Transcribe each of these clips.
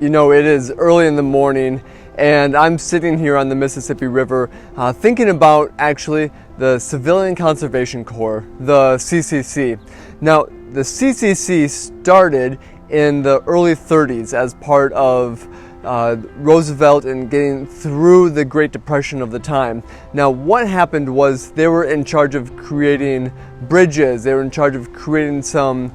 You know, it is early in the morning and I'm sitting here on the Mississippi River thinking about actually the Civilian Conservation Corps, the CCC. Now, the CCC started in the early 30s as part of Roosevelt and getting through the Great Depression of the time. Now, what happened was they were in charge of creating bridges, they were in charge of creating some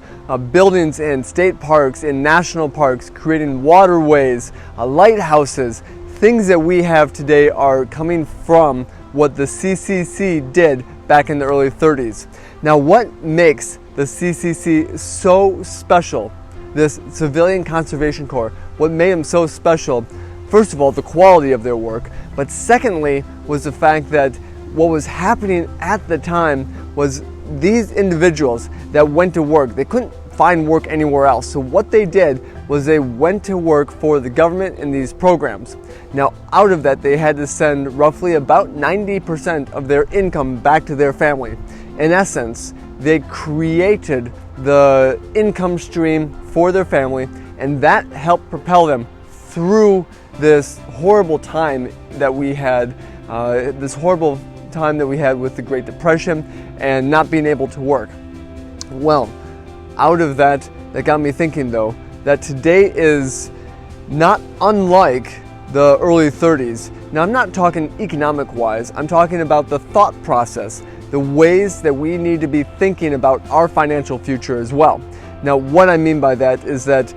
buildings in state parks, in national parks, creating waterways, lighthouses. Things that we have today are coming from what the CCC did back in the early 30s. Now, what makes the CCC so special, this Civilian Conservation Corps, what made them so special? First of all, the quality of their work, but secondly was the fact that what was happening at the time was these individuals that went to work, they couldn't find work anywhere else. So what they did was they went to work for the government in these programs. Now, out of that, they had to send roughly about 90% of their income back to their family. In essence, they created the income stream for their family, and that helped propel them through this horrible time that we had, with the Great Depression and not being able to work. Well, out of that got me thinking though, that today is not unlike the early 30s. Now, I'm not talking economic wise, I'm talking about the thought process, the ways that we need to be thinking about our financial future as well. Now, what I mean by that is that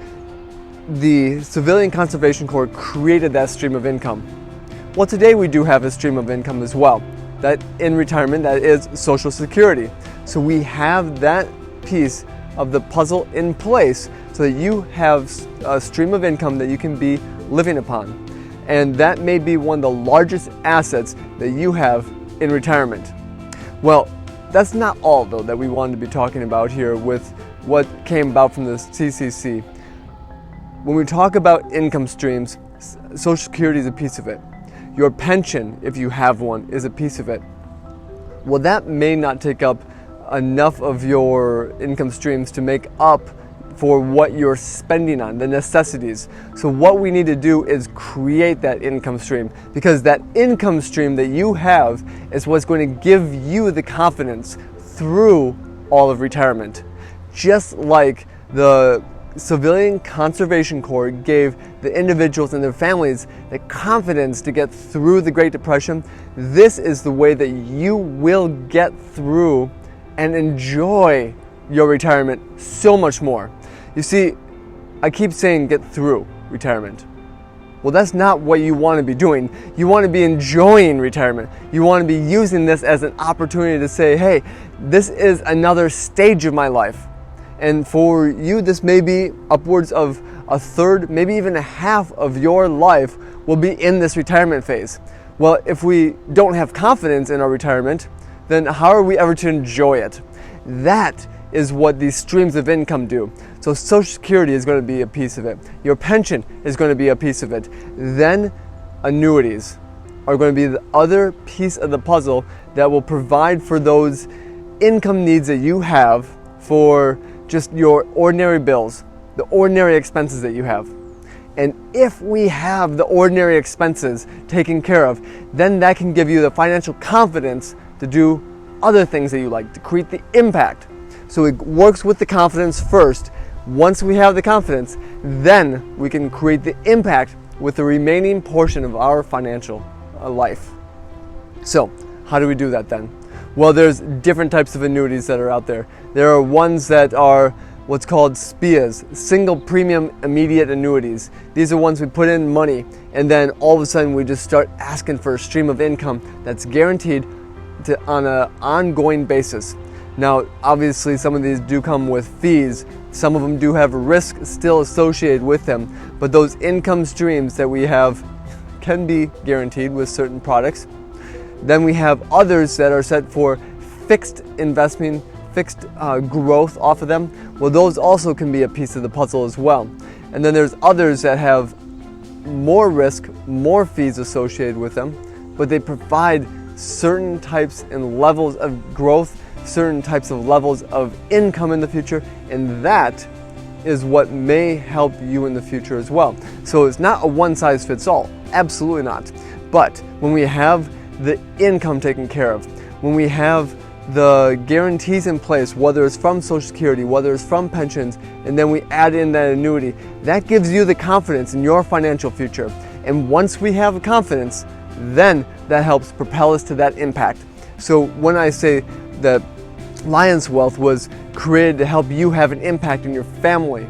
the Civilian Conservation Corps created that stream of income. Well, today we do have a stream of income as well, that in retirement, that is Social Security. So we have that piece of the puzzle in place so that you have a stream of income that you can be living upon. And that may be one of the largest assets that you have in retirement. Well, that's not all though that we wanted to be talking about here with what came about from the CCC. When we talk about income streams, Social Security is a piece of it. Your pension, if you have one, is a piece of it. Well, that may not take up enough of your income streams to make up for what you're spending on, the necessities. So what we need to do is create that income stream, because that income stream that you have is what's going to give you the confidence through all of retirement. Just like the Civilian Conservation Corps gave the individuals and their families the confidence to get through the Great Depression, this is the way that you will get through and enjoy your retirement so much more. You see, I keep saying get through retirement. Well, that's not what you want to be doing. You want to be enjoying retirement. You want to be using this as an opportunity to say, hey, this is another stage of my life. And for you, this may be upwards of a third, maybe even a half of your life will be in this retirement phase. Well, if we don't have confidence in our retirement, then how are we ever to enjoy it? That is what these streams of income do. So Social Security is going to be a piece of it. Your pension is going to be a piece of it. Then annuities are going to be the other piece of the puzzle that will provide for those income needs that you have for just your ordinary bills, the ordinary expenses that you have. And if we have the ordinary expenses taken care of, then that can give you the financial confidence to do other things that you like, to create the impact. So it works with the confidence first. Once we have the confidence, then we can create the impact with the remaining portion of our financial life. So how do we do that then? Well, there's different types of annuities that are out there. There are ones that are what's called SPIAs, single premium immediate annuities. These are ones we put in money and then all of a sudden we just start asking for a stream of income that's guaranteed on an ongoing basis. Now, obviously some of these do come with fees. Some of them do have risk still associated with them, but those income streams that we have can be guaranteed with certain products. Then we have others that are set for fixed investment, fixed growth off of them. Well, those also can be a piece of the puzzle as well. And then there's others that have more risk, more fees associated with them, but they provide certain types and levels of growth, certain types of levels of income in the future, and that is what may help you in the future as well. So it's not a one-size-fits-all, absolutely not. But when we have the income taken care of, when we have the guarantees in place, whether it's from Social Security, whether it's from pensions, and then we add in that annuity, that gives you the confidence in your financial future. And once we have confidence, then that helps propel us to that impact. So when I say that Lion's Wealth was created to help you have an impact in your family,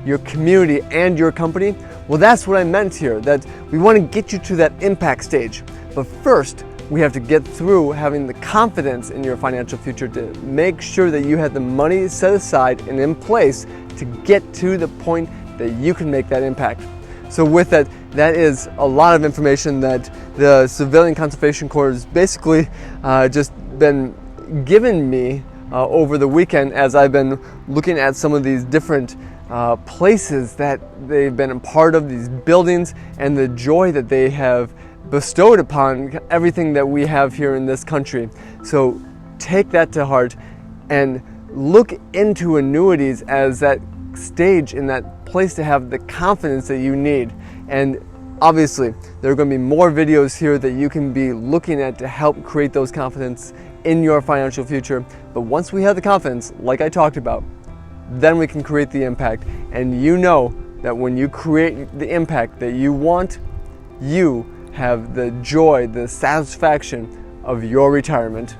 your community, and your company, well, that's what I meant here, that we want to get you to that impact stage. But first, we have to get through having the confidence in your financial future to make sure that you have the money set aside and in place to get to the point that you can make that impact. So with that, that is a lot of information that the Civilian Conservation Corps has basically just been given me over the weekend as I've been looking at some of these different places that they've been a part of, these buildings, and the joy that they have bestowed upon everything that we have here in this country. So take that to heart and look into annuities as that stage in that place to have the confidence that you need. And obviously there are going to be more videos here that you can be looking at to help create those confidence in your financial future. But once we have the confidence, like I talked about, then we can create the impact. And you know that when you create the impact that you want, you have the joy, the satisfaction of your retirement.